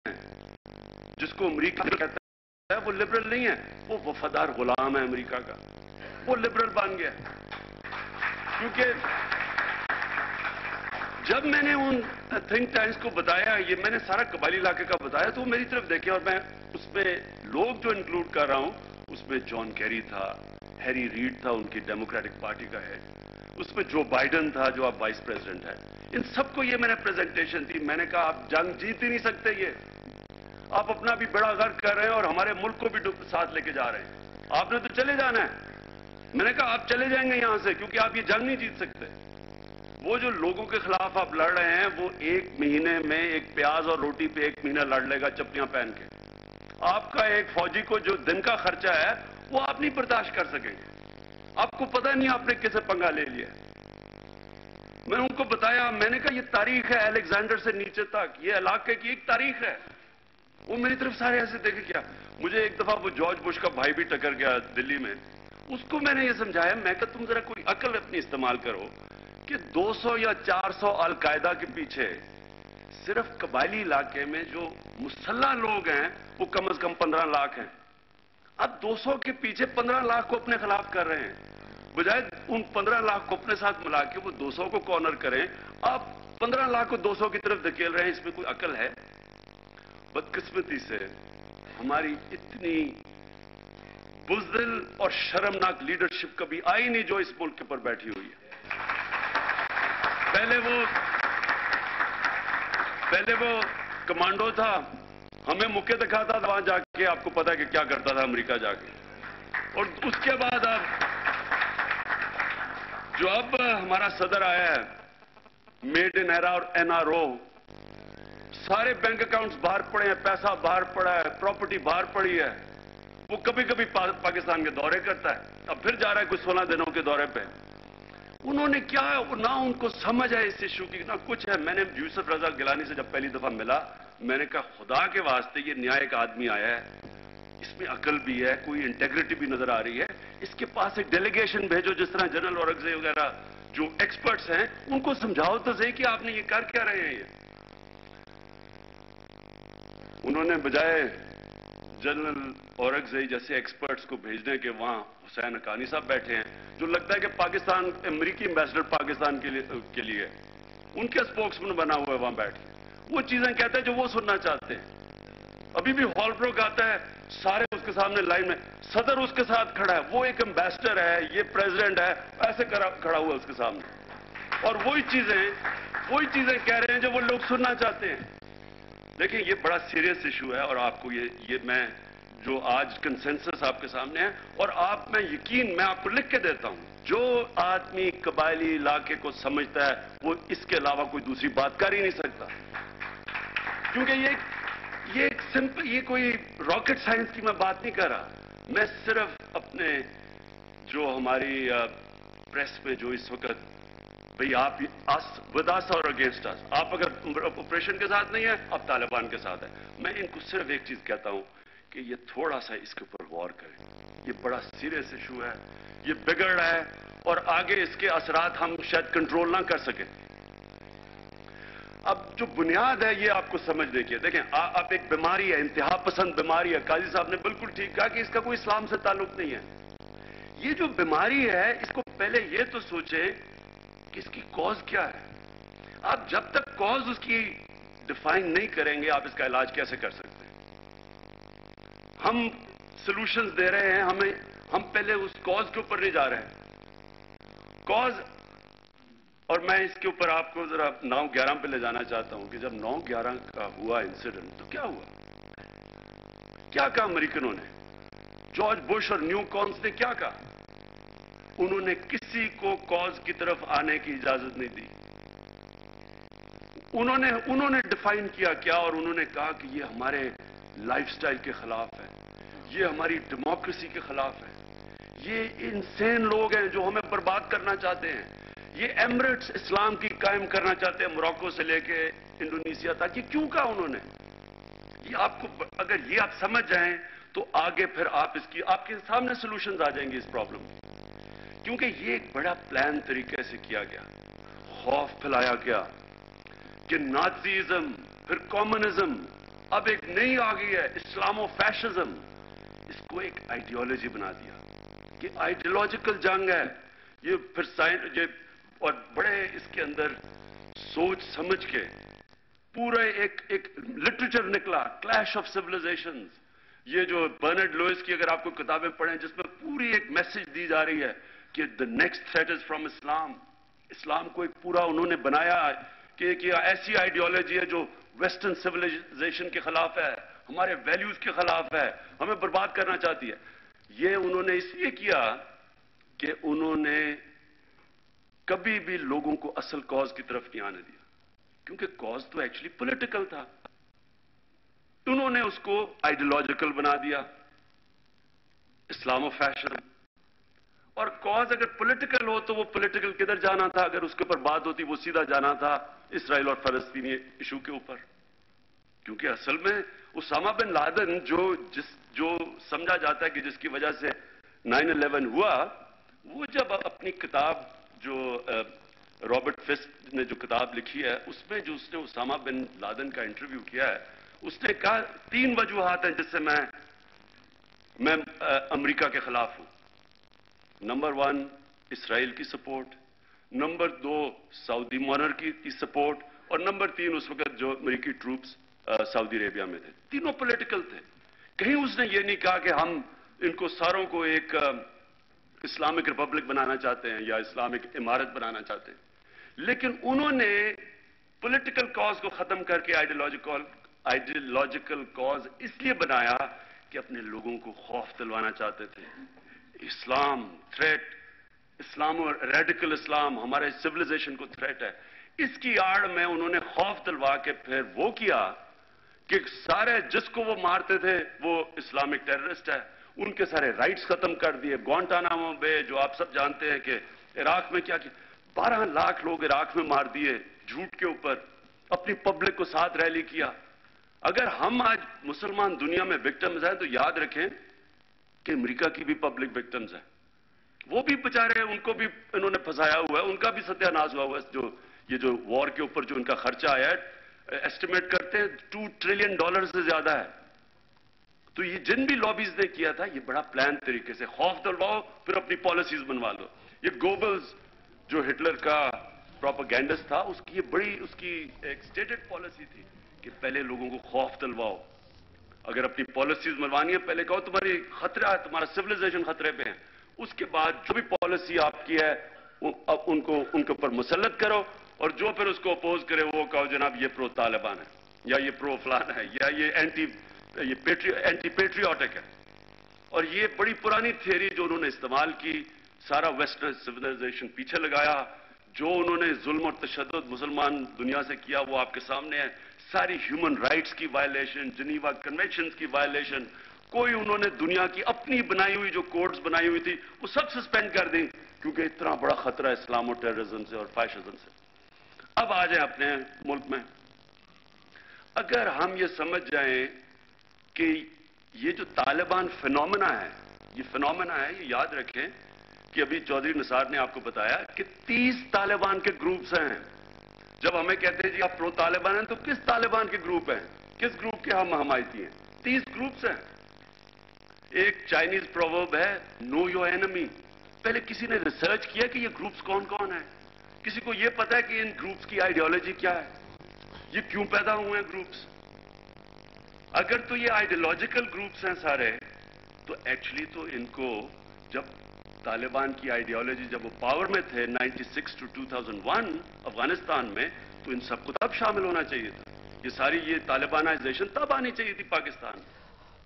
جس کو امریکہ کہتا ہے وہ لبرل نہیں ہے، وہ وفادار غلام ہے امریکہ کا، وہ لبرل بن گیا۔ کیونکہ جب میں نے ان تھنک ٹینکس کو بتایا، یہ میں نے سارا قبائلی علاقے کا بتایا، تو وہ میری طرف دیکھے، اور میں اس میں لوگ جو انکلوڈ کر رہا ہوں، اس میں جان کیری تھا، ہیری ریڈ تھا ان کی ڈیموکریٹک پارٹی کا ہیڈ، اس میں جو بائیڈن تھا جو اب وائس پریزیڈنٹ ہے، ان سب کو یہ میں نے پریزنٹیشن دی۔ میں نے کہا آپ جنگ جیت ہی نہیں سکتے، یہ آپ اپنا بھی بڑا غرق کر رہے ہیں اور ہمارے ملک کو بھی ساتھ لے کے جا رہے ہیں، آپ نے تو چلے جانا ہے۔ میں نے کہا آپ چلے جائیں گے یہاں سے، کیونکہ آپ یہ جنگ نہیں جیت سکتے۔ وہ جو لوگوں کے خلاف آپ لڑ رہے ہیں، وہ ایک مہینے میں ایک پیاز اور روٹی پہ ایک مہینہ لڑ لے گا چپلیاں پہن کے۔ آپ کا ایک فوجی کو جو دن کا خرچہ ہے وہ آپ نہیں برداشت کر سکیں گے۔ آپ کو پتہ نہیں آپ نے کسے پنگا لے لیا۔ میں نے ان کو بتایا، میں نے کہا یہ تاریخ ہے الیگزینڈر سے نیچے تک، یہ علاقے کی ایک تاریخ ہے۔ وہ میری طرف سارے ایسے دیکھے کیا۔ مجھے ایک دفعہ وہ جارج بش کا بھائی بھی ٹکر گیا دلی میں، اس کو میں نے یہ سمجھایا، میں کہا تم ذرا کوئی عقل اپنی استعمال کرو کہ 200 یا 400 القاعدہ کے پیچھے صرف قبائلی علاقے میں جو مسلح لوگ ہیں وہ کم از کم 15 لاکھ ہیں۔ اب 200 کے پیچھے 15 لاکھ کو اپنے خلاف کر رہے ہیں، بجائے ان 15 لاکھ کو اپنے ساتھ ملا کے وہ 200 کو کارنر کریں۔ آپ 15 لاکھ کو 200 کی طرف دھکیل رہے ہیں، اس میں کوئی عقل ہے؟ بدقسمتی سے ہماری اتنی بزدل اور شرمناک لیڈرشپ کبھی آئی نہیں جو اس ملک کے پر بیٹھی ہوئی ہے۔ پہلے وہ کمانڈو تھا، ہمیں موقع دکھاتا تھا وہاں جا کے، آپ کو پتا ہے کہ کیا کرتا تھا امریکہ جا کے۔ اور اس کے بعد اب ہمارا صدر آیا ہے، میڈ ان ایرا اور این آر او، سارے بینک اکاؤنٹس باہر پڑے ہیں، پیسہ باہر پڑا ہے، پراپرٹی باہر پڑی ہے۔ وہ کبھی کبھی پاکستان کے دورے کرتا ہے، اب پھر جا رہا ہے کچھ 16 دنوں کے دورے پہ۔ انہوں نے کیا، نہ ان کو سمجھ ہے اس ایشو کی، نہ کچھ ہے۔ میں نے یوسف رضا گیلانی سے جب پہلی دفعہ ملا، میں نے کہا خدا کے واسطے یہ نیا ایک آدمی آیا ہے، اس میں عقل بھی ہے، کوئی انٹیگریٹی بھی نظر آ رہی ہے، اس کے پاس ایک ڈیلیگیشن بھیجو، جس طرح جنرل اورنگزیب وغیرہ جو ایکسپرٹس ہیں ان کو سمجھاؤ تو صحیح کہ آپ نے یہ کر کیا رہے ہیں۔ یہ انہوں نے بجائے جنرل اورنگزیب جیسے ایکسپرٹس کو بھیجنے کے وہاں حسین حقانی صاحب بیٹھے ہیں، جو لگتا ہے کہ پاکستان امریکی ایمبیسڈر پاکستان کے لیے ان کے اسپوکس مین بنا ہوا ہے، وہاں بیٹھ کے وہ چیزیں کہتے ہیں جو وہ سننا چاہتے ہیں۔ ابھی بھی ہال بروک آتا ہے، سارے اس کے سامنے لائن میں، صدر اس کے ساتھ کھڑا ہے، وہ ایک ایمبیسڈر ہے، یہ پریزیڈنٹ ہے، ایسے کھڑا ہوا ہے اس کے سامنے، اور وہی چیزیں کہہ رہے ہیں جو وہ لوگ سننا چاہتے ہیں۔ دیکھیں یہ بڑا سیریس ایشو ہے، اور آپ کو یہ میں جو آج کنسنسس آپ کے سامنے ہے، اور میں آپ کو لکھ کے دیتا ہوں، جو آدمی قبائلی علاقے کو سمجھتا ہے وہ اس کے علاوہ کوئی دوسری بات کر ہی نہیں سکتا، کیونکہ یہ ایک سمپل، یہ کوئی راکٹ سائنس کی میں بات نہیں کر رہا، میں صرف اپنے جو ہماری پریس میں جو اس وقت بھئی آپ ود اس اور اگینسٹ اس، آپ اگر آپریشن کے ساتھ نہیں ہیں آپ طالبان کے ساتھ ہیں، میں ان کو صرف ایک چیز کہتا ہوں کہ یہ تھوڑا سا اس کے اوپر غور کریں، یہ بڑا سیریس ایشو ہے، یہ بگڑ رہا ہے، اور آگے اس کے اثرات ہم شاید کنٹرول نہ کر سکیں۔ اب جو بنیاد ہے یہ آپ کو سمجھنے کی ہے۔ دیکھیں اب ایک بیماری ہے، انتہا پسند بیماری ہے، قاضی صاحب نے بالکل ٹھیک کہا کہ اس کا کوئی اسلام سے تعلق نہیں ہے۔ یہ جو بیماری ہے اس کو پہلے یہ تو سوچیں کہ اس کی کاز کیا ہے۔ آپ جب تک کاز اس کی ڈیفائن نہیں کریں گے آپ اس کا علاج کیسے کر سکتے ہیں؟ ہم سلوشنز دے رہے ہیں، ہم پہلے اس کاز کے اوپر نہیں جا رہے ہیں۔ کاز، اور میں اس کے اوپر آپ کو ذرا 9/11 پہ لے جانا چاہتا ہوں کہ جب 9/11 کا ہوا انسیڈنٹ تو کیا ہوا، کیا کہا امریکنوں نے، جارج بش اور نیو کونس نے کیا کہا؟ انہوں نے کسی کو کاز کی طرف آنے کی اجازت نہیں دی۔ انہوں نے ڈیفائن کیا کیا، اور انہوں نے کہا کہ یہ ہمارے لائف سٹائل کے خلاف ہے، یہ ہماری ڈیموکریسی کے خلاف ہے، یہ انسین لوگ ہیں جو ہمیں برباد کرنا چاہتے ہیں، یہ ایمریٹس اسلام کی قائم کرنا چاہتے ہیں موراکو سے لے کے انڈونیشیا تک۔ یہ کیوں کہا انہوں نے؟ یہ آپ کو، اگر یہ آپ سمجھ جائیں تو آگے پھر آپ کے سامنے سلوشنز آ جائیں گے اس پرابلم، کیونکہ یہ ایک بڑا پلان طریقے سے کیا گیا، خوف پھیلایا گیا کہ نازیزم، پھر کمیونزم، اب ایک نئی آ گئی ہے اسلامو فیشزم. اس کو ایک آئیڈیالوجی بنا دیا کہ آئیڈیالوجیکل جنگ ہے یہ. پھر اور بڑے اس کے اندر سوچ سمجھ کے پورے ایک لٹریچر نکلا, کلیش آف سیولائزیشنز. یہ جو برنارڈ لوئس کی اگر آپ کو کتابیں پڑھیں جس میں پوری ایک میسج دی جا رہی ہے کہ the next threat is from اسلام. اسلام کو ایک پورا انہوں نے بنایا کہ ایک ایسی آئیڈیالوجی ہے جو ویسٹرن سیولائزیشن کے خلاف ہے, ہمارے ویلیوز کے خلاف ہے, ہمیں برباد کرنا چاہتی ہے. یہ انہوں نے اس لیے کیا کہ انہوں نے کبھی بھی لوگوں کو اصل کاز کی طرف نہیں آنے دیا, کیونکہ کاز تو ایکچولی پولیٹیکل تھا. انہوں نے اس کو آئیڈیالوجیکل بنا دیا, اسلام و فیشن. اور کاز اگر پولیٹیکل ہو تو وہ پولیٹیکل کدھر جانا تھا؟ اگر اس کے اوپر بات ہوتی وہ سیدھا جانا تھا اسرائیل اور فلسطینی ایشو کے اوپر. کیونکہ اصل میں اسامہ بن لادن جو سمجھا جاتا ہے کہ جس کی وجہ سے 9/11 ہوا, وہ جب اپنی کتاب جو رابرٹ فسٹ نے جو کتاب لکھی ہے اس میں جو اس نے اسامہ بن لادن کا انٹرویو کیا ہے, اس نے کہا 3 وجوہات ہیں جس سے میں امریکہ کے خلاف ہوں. نمبر 1 اسرائیل کی سپورٹ, نمبر 2 سعودی مونارکی کی سپورٹ, اور نمبر 3 اس وقت جو امریکی ٹروپس سعودی عربیہ میں تھے. تینوں پولیٹیکل تھے. کہیں اس نے یہ نہیں کہا کہ ہم ان کو ساروں کو ایک اسلامک ریپبلک بنانا چاہتے ہیں یا اسلامک امارت بنانا چاہتے ہیں. لیکن انہوں نے پولیٹیکل کاز کو ختم کر کے آئیڈیالوجیکل کاز اس لیے بنایا کہ اپنے لوگوں کو خوف دلوانا چاہتے تھے. اسلام تھریٹ, اسلام اور ریڈیکل اسلام ہمارے سیولائزیشن کو تھریٹ ہے. اس کی آڑ میں انہوں نے خوف دلوا کے پھر وہ کیا کہ سارے جس کو وہ مارتے تھے وہ اسلامک ٹیررسٹ ہے, ان کے سارے رائٹس ختم کر دیے. گوانٹانامو بے جو آپ سب جانتے ہیں کہ عراق میں کیا 12 لاکھ لوگ عراق میں مار دیے جھوٹ کے اوپر, اپنی پبلک کو ساتھ ریلی کیا. اگر ہم آج مسلمان دنیا میں وکٹمز ہیں تو یاد رکھیں کہ امریکہ کی بھی پبلک وکٹمز ہیں. وہ بھی بچارے, ان کو بھی انہوں نے پھنسایا ہوا ہے, ان کا بھی ستیہ ناش ہوا ہے. یہ جو وار کے اوپر جو ان کا خرچہ آیا ہے ایسٹیمیٹ کرتے ہیں $2 ٹریلین سے زیادہ ہے. تو یہ جن بھی لابیز نے کیا تھا یہ بڑا پلان طریقے سے خوف دلواؤ پھر اپنی پالیسیز بنوا لو. یہ گوبلز جو ہٹلر کا پروپیگینڈسٹ تھا اس کی ایک سٹیٹڈ پالیسی تھی کہ پہلے لوگوں کو خوف دلواؤ. اگر اپنی پالیسیز بنوانی ہے پہلے کہو تمہاری خطرہ ہے, تمہارا سیولائزیشن خطرے پہ ہے. اس کے بعد جو بھی پالیسی آپ کی ہے ان کے اوپر مسلط کرو, اور جو پھر اس کو اپوز کرے وہ کہو جناب یہ پرو طالبان ہے یا یہ پرو فلان ہے یا یہ اینٹی پیٹریوٹک ہے. اور یہ بڑی پرانی تھیوری جو انہوں نے استعمال کی, سارا ویسٹرن سیولائزیشن پیچھے لگایا. جو انہوں نے ظلم اور تشدد مسلمان دنیا سے کیا وہ آپ کے سامنے ہے. ساری ہیومن رائٹس کی وائلیشن, جنیوا کنونشنز کی وائلیشن, کوئی انہوں نے دنیا کی اپنی بنائی ہوئی جو کوڈز بنائی ہوئی تھی وہ سب سسپینڈ کر دیں کیونکہ اتنا بڑا خطرہ ہے اسلام و ٹیررزم سے اور فیشزم سے. اب آ جائیں اپنے ملک میں. اگر ہم یہ سمجھ جائیں کہ یہ جو طالبان فینومنا ہے, یہ یاد رکھیں کہ ابھی چودھری نثار نے آپ کو بتایا کہ 30 طالبان کے گروپس ہیں. جب ہمیں کہتے ہیں جی آپ پرو طالبان ہیں تو کس طالبان کے گروپ ہیں, کس گروپ کے ہم حمایتی ہیں؟ 30 گروپس ہیں. ایک چائنیز پروورب ہے نو یور اینمی. پہلے کسی نے ریسرچ کیا کہ یہ گروپس کون کون ہیں؟ کسی کو یہ پتا ہے کہ ان گروپس کی آئیڈیالوجی کیا ہے, یہ کیوں پیدا ہوئے ہیں گروپس؟ اگر تو یہ آئیڈیالوجیکل گروپس ہیں سارے, تو ایکچولی تو ان کو جب طالبان کی آئیڈیالوجی جب وہ پاور میں تھے 96 to 2001 افغانستان میں, تو ان سب کو تب شامل ہونا چاہیے تھا. یہ طالبانائزیشن تب آنی چاہیے تھی پاکستان.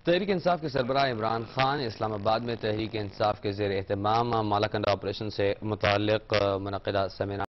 تحریک انصاف کے سربراہ عمران خان اسلام آباد میں تحریک انصاف کے زیر اہتمام مالاکنڈ آپریشن سے متعلق منعقدہ سیمینار